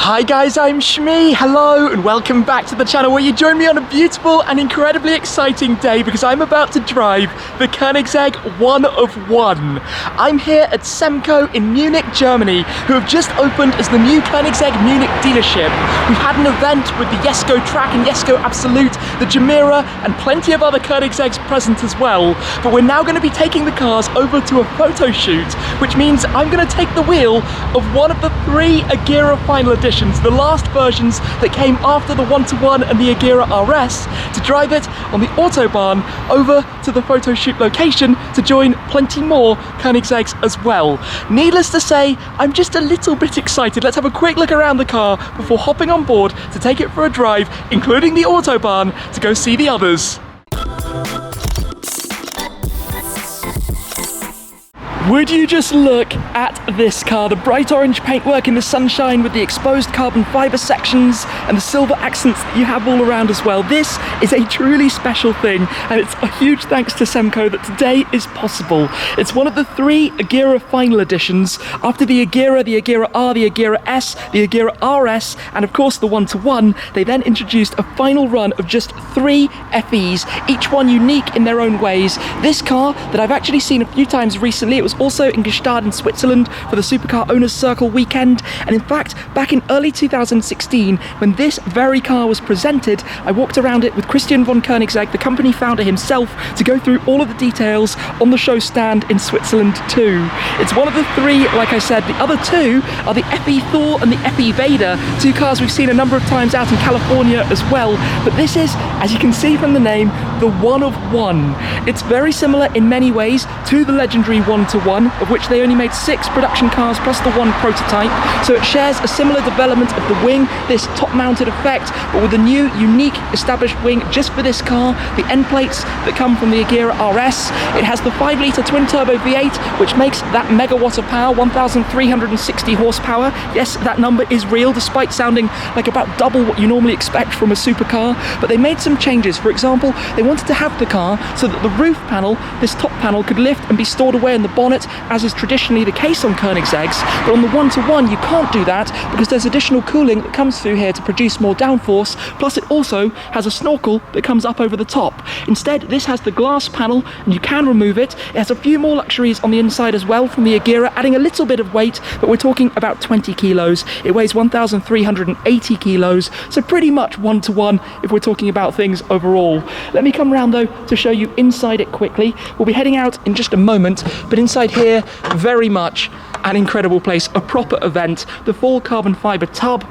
Hi guys, I'm Shmi. Hello and welcome back to the channel where you join me on a beautiful and incredibly exciting day because I'm about to drive the Koenigsegg One of One. I'm here at Semco in Munich, Germany, who have just opened as the new Koenigsegg Munich dealership. We've had an event with the Jesko Track and Jesko Absolute, the Gemira and plenty of other Koenigsegg's present as well. But we're now going to be taking the cars over to a photo shoot, which means I'm going to take the wheel of one of the three Agera Final Editions, the last versions that came after the one-to-one and the Agera RS, to drive it on the Autobahn over to the photo shoot location to join plenty more Koenigsegg's as well. Needless to say, I'm just a little bit excited. Let's have a quick look around the car before hopping on board to take it for a drive, including the Autobahn, to go see the others. Would you just look at this car, the bright orange paintwork in the sunshine with the exposed carbon fibre sections and the silver accents that you have all around as well. This is a truly special thing, and it's a huge thanks to Semco that today is possible. It's one of the three Agera Final Editions. After the Agera R, the Agera S, the Agera RS, and of course the one-to-one, they then introduced a final run of just three FEs, each one unique in their own ways. This car that I've actually seen a few times recently, it was also in Gstaad in Switzerland for the Supercar Owners Circle weekend, and in fact back in early 2016 when this very car was presented, I walked around it with Christian von Koenigsegg, the company founder himself, to go through all of the details on the show stand in Switzerland too. It's one of the three, like I said. The other two are the FE Thor and the FE Vader, two cars we've seen a number of times out in California as well, but this is, as you can see from the name, the One of One. It's very similar in many ways to the legendary one-to-one, of which they only made 6 production cars plus the one prototype, so it shares a similar development of the wing, this top-mounted effect, but with a new, unique, established wing just for this car, the end plates that come from the Agera RS. It has the 5-litre twin-turbo V8, which makes that megawatt of power, 1,360 horsepower. Yes, that number is real, despite sounding like about double what you normally expect from a supercar, but they made some changes. For example, they wanted to have the car so that the roof panel, this top panel, could lift and be stored away in the bonnet, as is traditionally the case on Koenigsegg's, but on the one-to-one you can't do that because there's additional cooling that comes through here to produce more downforce, plus it also has a snorkel that comes up over the top. Instead, this has the glass panel and you can remove it. It has a few more luxuries on the inside as well from the Agera, adding a little bit of weight, but we're talking about 20 kilos. It weighs 1,380 kilos, so pretty much one-to-one if we're talking about things overall. Let me come around though to show you inside it quickly. We'll be heading out in just a moment, but inside here, very much an incredible place, a proper event. The full carbon fibre tub,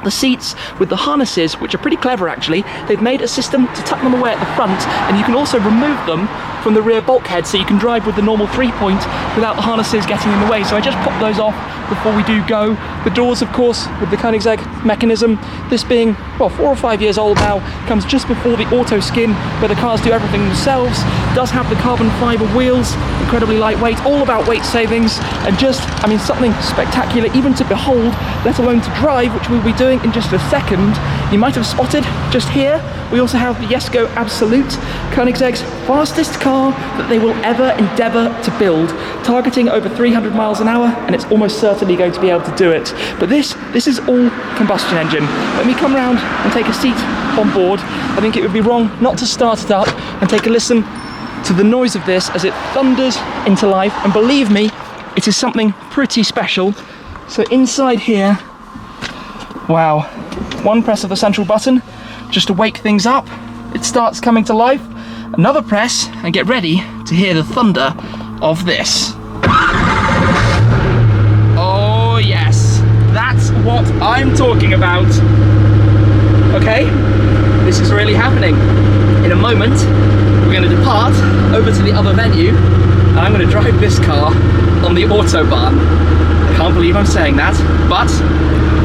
the seats with the harnesses, which are pretty clever actually. They've made a system to tuck them away at the front, and you can also remove them from the rear bulkhead, so you can drive with the normal 3-point without the harnesses getting in the way. So I just pop those off before we do go. The doors, of course, with the Koenigsegg mechanism, this being, well, 4 or 5 years old now, comes just before the auto skin, where the cars do everything themselves. Does have the carbon fibre wheels, incredibly lightweight, all about weight savings, and just, I mean, something spectacular even to behold, let alone to drive, which we'll be doing in just a second. You might have spotted just here, we also have the Jesko Absolute, Koenigsegg's fastest car that they will ever endeavour to build, targeting over 300 miles an hour, and it's almost certainly going to be able to do it. But this is all combustion engine. Let me come round and take a seat on board. I think it would be wrong not to start it up and take a listen to the noise of this as it thunders into life, and believe me, it is something pretty special. So inside here, wow, one press of the central button just to wake things up, it starts coming to life. Another press and get ready to hear the thunder of this. Oh yes, that's what I'm talking about. Okay, this is really happening. In a moment, we're going to depart over to the other venue, and I'm going to drive this car on the Autobahn. I can't believe I'm saying that, but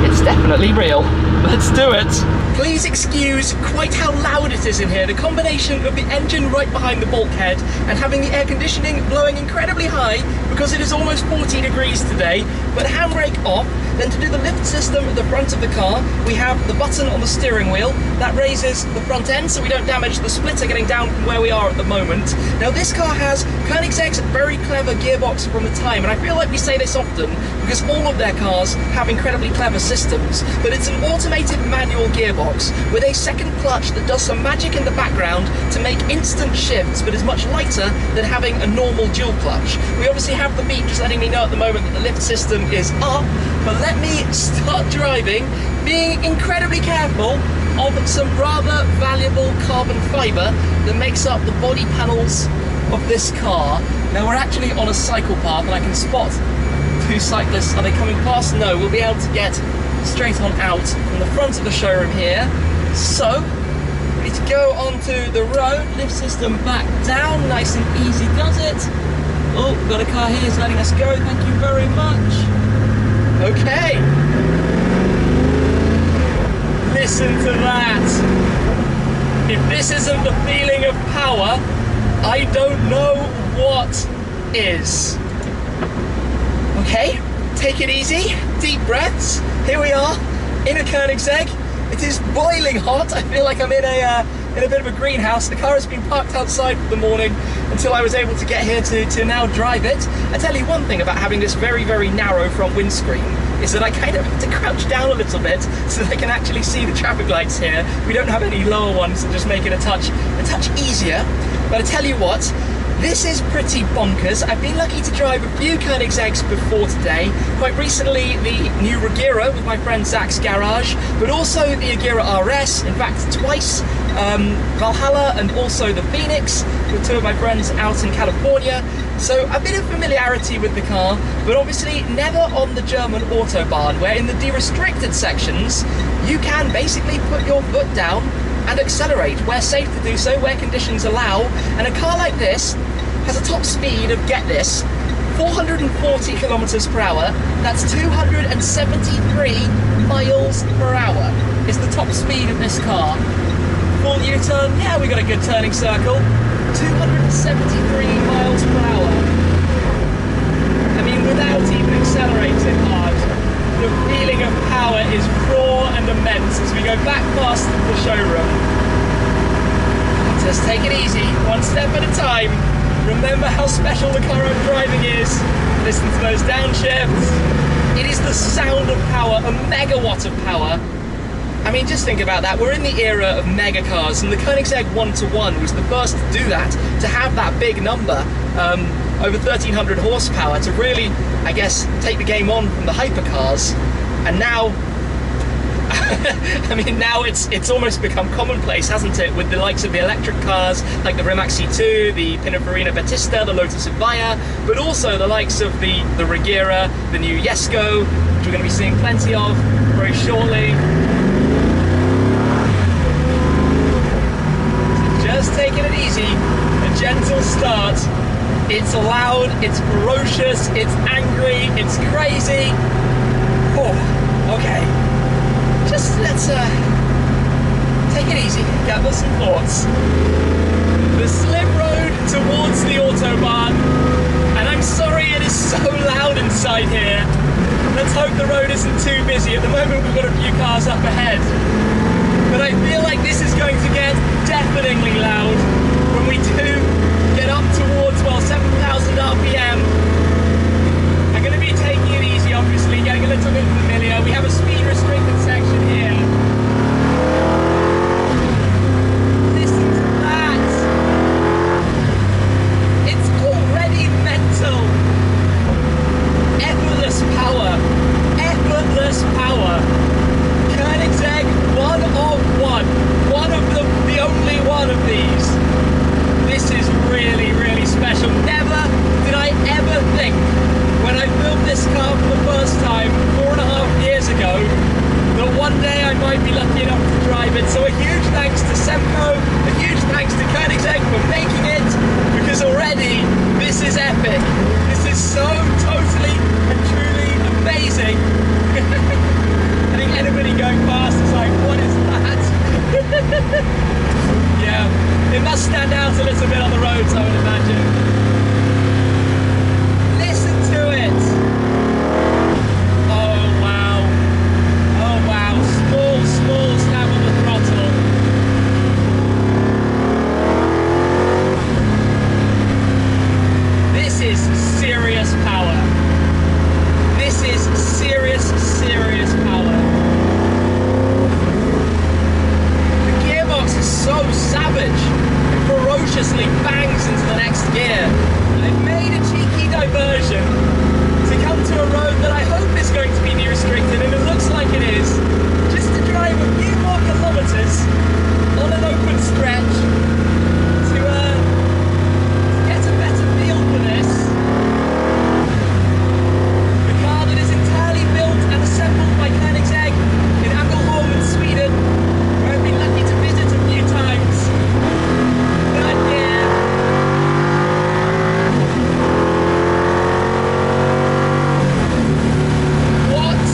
it's definitely real. Let's do it. Please excuse quite how loud it is in here. The combination of the engine right behind the bulkhead and having the air conditioning blowing incredibly high because it is almost 40 degrees today. But handbrake off. Then to do the lift system at the front of the car, we have the button on the steering wheel that raises the front end so we don't damage the splitter getting down from where we are at the moment. Now this car has Koenigsegg's very clever gearbox from the time, and I feel like we say this often because all of their cars have incredibly clever systems, but it's an automated manual gearbox with a second clutch that does some magic in the background to make instant shifts, but is much lighter than having a normal dual clutch. We obviously have the beep just letting me know at the moment that the lift system is up, but let me start driving, being incredibly careful of some rather valuable carbon fibre that makes up the body panels of this car. Now we're actually on a cycle path and I can spot two cyclists. Are they coming past? No, we'll be able to get straight on out from the front of the showroom here. So, we need to go onto the road, lift system back down, nice and easy does it. Oh, we've got a car here, it's letting us go, thank you very much. Okay. Listen to that. If this isn't the feeling of power, I don't know what is. Okay, take it easy, deep breaths. Here we are in a Koenigsegg. It is boiling hot. I feel like I'm in a bit of a greenhouse. The car has been parked outside for the morning until I was able to get here to now drive it. I tell you one thing about having this very, very narrow front windscreen is that I kind of have to crouch down a little bit so that I can actually see the traffic lights here. We don't have any lower ones that just make it a touch easier. But I tell you what, this is pretty bonkers. I've been lucky to drive a few Koenigsegg's before today. Quite recently, the new Agera with my friend Zach's garage, but also the Agera RS, in fact twice, Valhalla and also the Phoenix with two of my friends out in California. So a bit of familiarity with the car, but obviously never on the German Autobahn, where in the de-restricted sections, you can basically put your foot down and accelerate where safe to do so, where conditions allow. And a car like this has a top speed of, get this, 440 kilometers per hour. That's 273 miles per hour is the top speed of this car. Full U-turn, yeah, we got a good turning circle. 273 miles per hour. I mean, without even accelerating hard. The feeling of power is raw and immense as we go back past the showroom. Just take it easy, one step at a time. Remember how special the car I'm driving is. Listen to those downshifts. It is the sound of power, a megawatt of power. I mean, just think about that. We're in the era of mega cars, and the Koenigsegg One of One was the first to do that, to have that big number, over 1,300 horsepower, to really, I guess, take the game on from the hypercars. And now, I mean, now it's almost become commonplace, hasn't it? With the likes of the electric cars, like the Rimac C2, the Pininfarina Battista, the Lotus Evija, but also the likes of the Agera, the new Jesko, which we're going to be seeing plenty of very shortly. Just taking it easy, a gentle start. It's loud, it's ferocious, it's angry, it's crazy. Oh, okay. Just let's take it easy, gather some thoughts. The slip road towards the Autobahn, and I'm sorry it is so loud inside here. Let's hope the road isn't too busy. At the moment we've got a few cars up ahead. But I feel like this is going to get deafeningly loud when we do get up towards, well, 7,000 RPM. I'm going to be taking it easy, obviously, getting a little bit familiar. We have a speed restricted section here. Listen to that. It's already mental. Effortless power. Effortless power. Koenigsegg One of One. One of them, the only one of these. This is really, really special. Never did I ever think, when I built this car for the first time 4.5 years ago, that one day I might be lucky enough to drive it. So a huge thanks to Semco, a huge thanks to Koenigsegg for making it, because already this is epic. This is so totally and truly amazing. I think anybody going past is like, what is that? little bit on the roads, I would imagine. Listen to it. Oh wow. Oh wow. Small stab on the throttle. This is serious power. This is serious power. The gearbox is so savage. It ferociously bangs into the next gear. I've made a cheeky diversion to come to a road that I hope is going to be knee restricted, and it looks like it is, just to drive a few more kilometers on an open stretch to get a better feel for this. The car that is entirely built and assembled by Koenigsegg in Sweden, where I've been lucky to visit a few times. Third gear. What?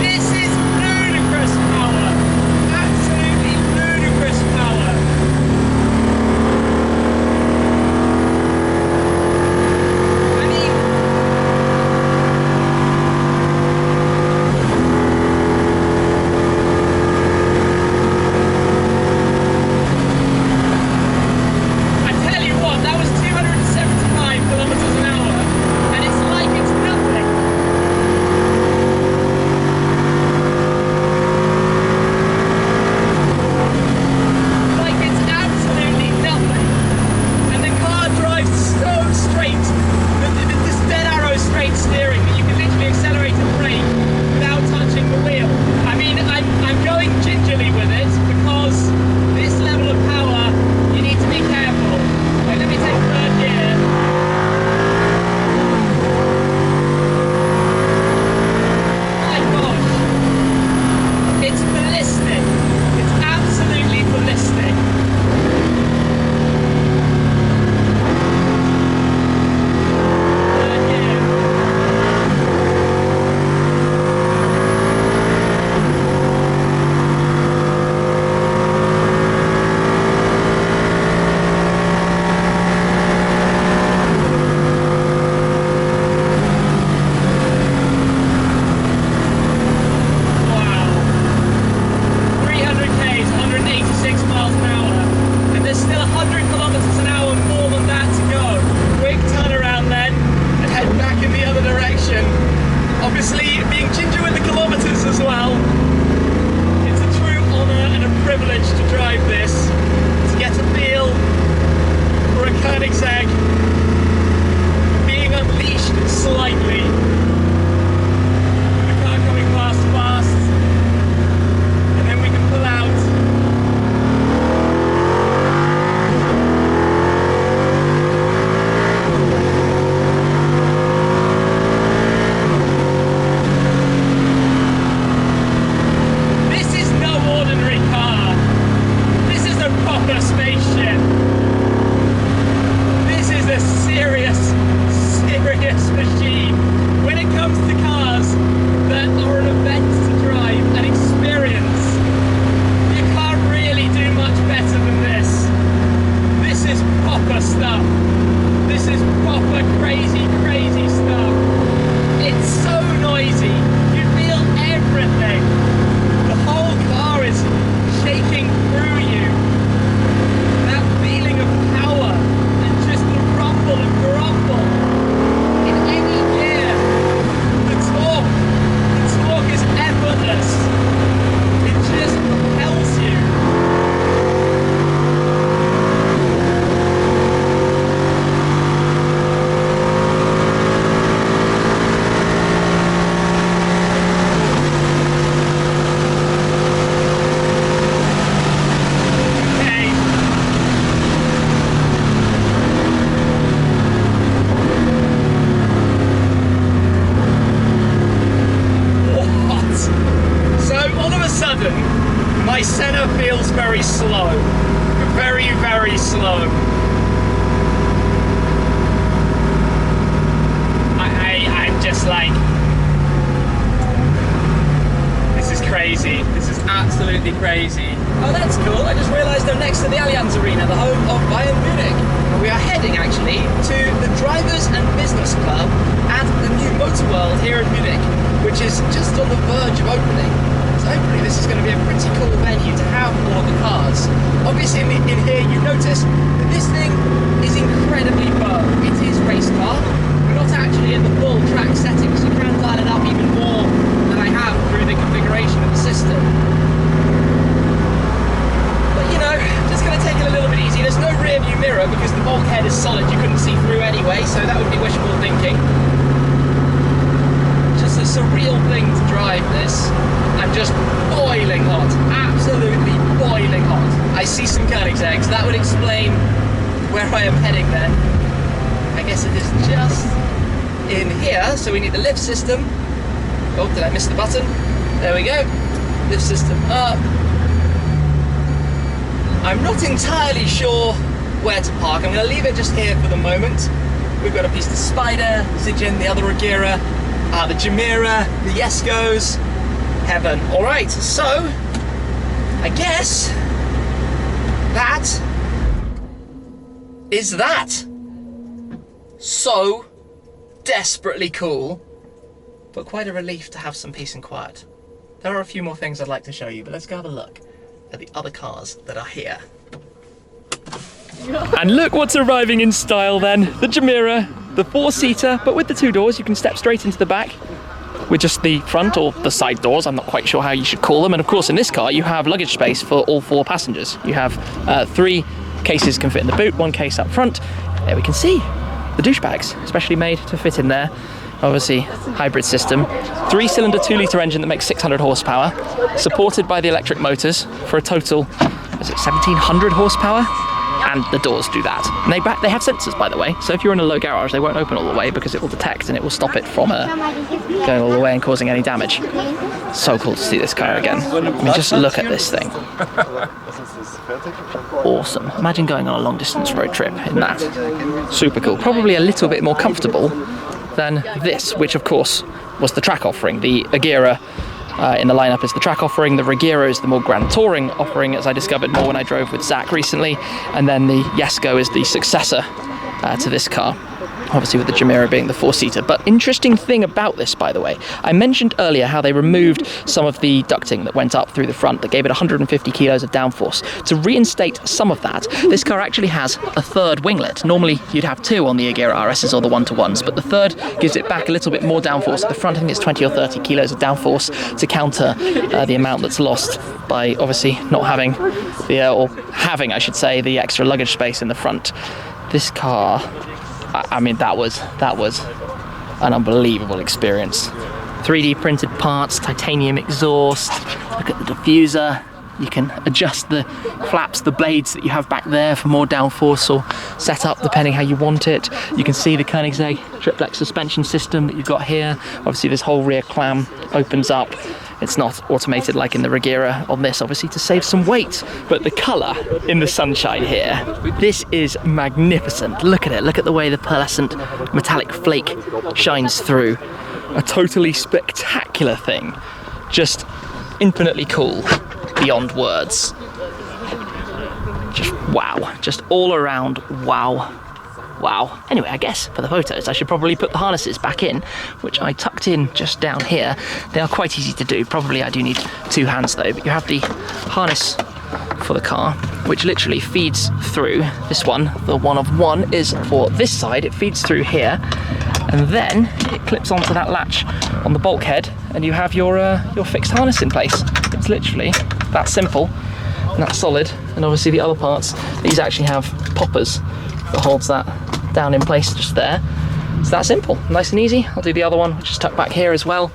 This is ludicrous power. Absolutely ludicrous power. I mean, I tell you what, that was 275 kilometers an hour, and it's like it's nothing. Like it's absolutely nothing. And the car drives so straight, this dead arrow straight steering that you can literally accelerate and brake without touching the wheel. I mean, I'm going gingerly with it because this level of power, you need to be careful. Like, let me take third gear. My gosh, it's ballistic. It's absolutely ballistic. Third gear. Wow. 300 k's, 186 miles an hour. And there's still 100 kilometers an hour more than that to go. Quick turn around then and head back in the other direction. Obviously, being ginger with the kilometers as well. It's a true honour and a privilege to drive this, to get a feel for a Koenigsegg being unleashed slightly. The car coming fast, and then we can pull out. This is no ordinary car. This is a proper spaceship. This is a serious machine. When it comes to cars that are an event to drive, an experience, you can't really do much better than this. This is proper stuff. This is proper crazy stuff. It's so noisy. You feel everything. The whole car is shaking through you. That feeling of power and just the rumble and grumble in any gear. The torque is effortless. It just propels you. My center feels very slow, very slow. I'm just like, absolutely crazy. Oh, that's cool. I just realised I'm next to the Allianz Arena, the home of Bayern Munich. We are heading actually to the Drivers and Business Club at the new Motor World here in Munich, which is just on the verge of opening. So hopefully this is going to be a pretty cool venue to have all of the cars. Obviously in here you notice that this thing is incredibly firm. It is race car. We're not actually in the full track settings. You can dial it up even more than I have through the configuration of the system. But you know, just going to take it a little bit easy. There's no rear view mirror because the bulkhead is solid. You couldn't see through anyway, so that would be wishful thinking. Just a surreal thing to drive this. I'm just boiling hot, absolutely boiling hot. I see some Koenigseggs, that would explain where I am heading then. I guess it is just in here, so we need the lift system. Oh, did I miss the button? There we go, lift system up. I'm not entirely sure where to park. I'm going to leave it just here for the moment. We've got a piece of Spider, Zijin, the other Agera, the Gemira, the Yescos. Heaven. Alright, so I guess that is that. So desperately cool, but quite a relief to have some peace and quiet. There are a few more things I'd like to show you, but let's go have a look at the other cars that are here. And look what's arriving in style then. The Gemira, the 4-seater, but with the 2 doors you can step straight into the back with just the front or the side doors. I'm not quite sure how you should call them. And of course in this car you have luggage space for all 4 passengers. You have 3 cases can fit in the boot, 1 case up front. There we can see the douchebags, especially made to fit in there. Obviously hybrid system, 3-cylinder 2-litre engine that makes 600 horsepower, supported by the electric motors for a total, is it 1700 horsepower? And the doors do that. And they have sensors, by the way, so if you're in a low garage they won't open all the way because it will detect and it will stop it from going all the way and causing any damage. So cool to see this car again. I mean, just look at this thing. Awesome. Imagine going on a long distance road trip in that. Super cool. Probably a little bit more comfortable than this, which of course was the track offering. The Agera in the lineup is the track offering, the Agera is the more grand touring offering, as I discovered more when I drove with Zach recently, and then the Yesco is the successor to this car, obviously with the Gemira being the 4-seater. But interesting thing about this, by the way, I mentioned earlier how they removed some of the ducting that went up through the front that gave it 150 kilos of downforce. To reinstate some of that, this car actually has a 3rd winglet. Normally you'd have 2 on the Agera RSs or the 1-to-1s, but the 3rd gives it back a little bit more downforce at the front. I think it's 20 or 30 kilos of downforce to counter the amount that's lost by obviously not having or having, I should say, the extra luggage space in the front. This car, I mean, that was an unbelievable experience. 3D printed parts, titanium exhaust, look at the diffuser. You can adjust the flaps, the blades that you have back there for more downforce or set up depending how you want it. You can see the Koenigsegg triplex suspension system that you've got here. Obviously this whole rear clam opens up. It's not automated like in the Agera on this, obviously to save some weight. But the colour in the sunshine here, this is magnificent. Look at it, look at the way the pearlescent metallic flake shines through. A totally spectacular thing. Just infinitely cool beyond words. Just wow, just all around wow. Wow. Anyway, I guess for the photos I should probably put the harnesses back in, which I tucked in just down here. They are quite easy to do. Probably I do need 2 hands though, but you have the harness for the car, which literally feeds through. This one, the One of One, is for this side. It feeds through here, and then it clips onto that latch on the bulkhead, and you have your fixed harness in place. It's literally that simple and that solid. And obviously the other parts, these actually have poppers that holds that down in place just there. It's that simple, nice and easy. I'll do the other one, which is tucked back here as well.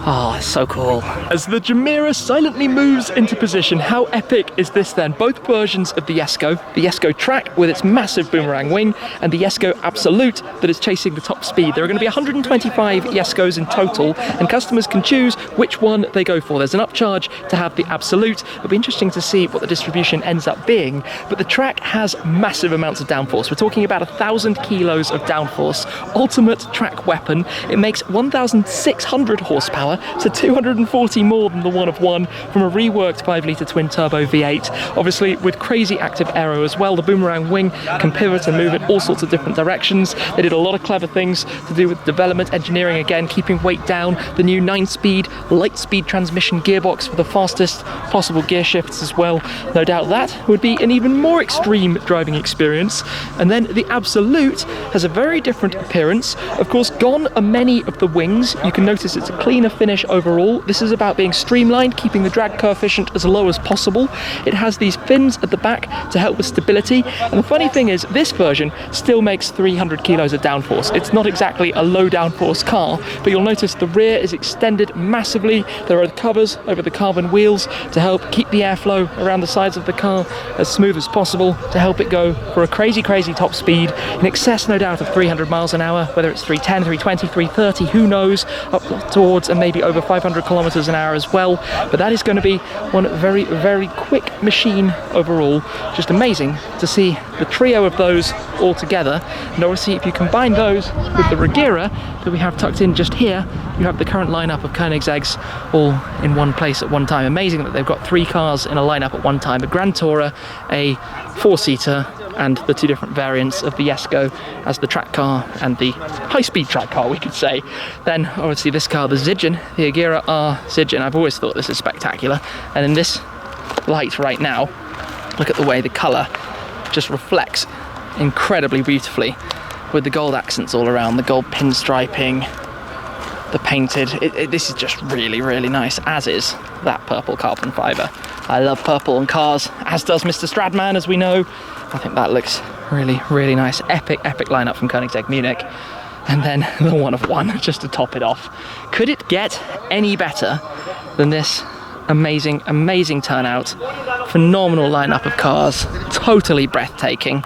Oh, it's so cool. As the Gemira silently moves into position, how epic is this then? Both versions of the Yesco Track with its massive boomerang wing, and the Yesco Absolute that is chasing the top speed. There are going to be 125 Yescos in total, and customers can choose which one they go for. There's an upcharge to have the Absolute. It'll be interesting to see what the distribution ends up being, but the Track has massive amounts of downforce. We're talking about 1,000 kilos of downforce. Ultimate track weapon. It makes 1,600 horsepower, horsepower, so 240 more than the One of One, from a reworked 5-litre twin-turbo V8. Obviously, with crazy active aero as well. The boomerang wing can pivot and move in all sorts of different directions. They did a lot of clever things to do with development engineering, again, keeping weight down. The new 9-speed, light-speed transmission gearbox for the fastest possible gear shifts as well. No doubt that would be an even more extreme driving experience. And then the Absolute has a very different appearance. Of course, gone are many of the wings. You can notice it's a cleaner finish overall. This is about being streamlined, keeping the drag coefficient as low as possible. It has these fins at the back to help with stability. And the funny thing is, this version still makes 300 kilos of downforce. It's not exactly a low downforce car, but you'll notice the rear is extended massively. There are covers over the carbon wheels to help keep the airflow around the sides of the car as smooth as possible, to help it go for a crazy top speed, in excess no doubt of 300 miles an hour, whether it's 310, 320, 330, who knows, up towards and maybe over 500 kilometers an hour as well. But that is going to be one very quick machine overall. Just amazing to see the trio of those all together. And obviously, if you combine those with the Agera that we have tucked in just here, you have the current lineup of Koenigsegg's all in one place at one time. Amazing that they've got 3 cars in a lineup at one time: a Grand Tourer, a 4-seater, and the 2 different variants of the Jesko as the track car and the high-speed track car, we could say. Then obviously this car, the Zildjian, the Agera R Zildjian. I've always thought this is spectacular, and in this light right now, look at the way the colour just reflects incredibly beautifully with the gold accents all around, the gold pinstriping, the painted. This is just really nice, as is that purple carbon fibre. I love purple on cars, as does Mr. Stradman, as we know. I think that looks really nice. Epic lineup from Koenigsegg Munich. And then the One of One, just to top it off. Could it get any better than this amazing turnout? Phenomenal lineup of cars, totally breathtaking.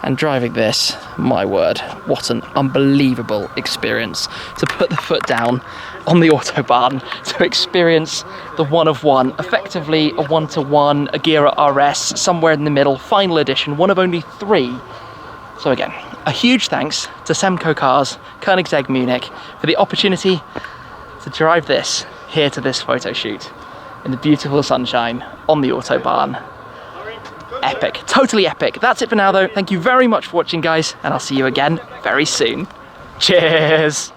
And driving this, my word, what an unbelievable experience to put the foot down on the Autobahn, to experience the One of One, effectively a 1-to-1 Agera RS, somewhere in the middle, Final Edition, one of only 3. So again, a huge thanks to Semco Cars, Koenigsegg Munich, for the opportunity to drive this here to this photo shoot in the beautiful sunshine on the Autobahn. Epic, totally epic. That's it for now though. Thank you very much for watching, guys, and I'll see you again very soon. Cheers!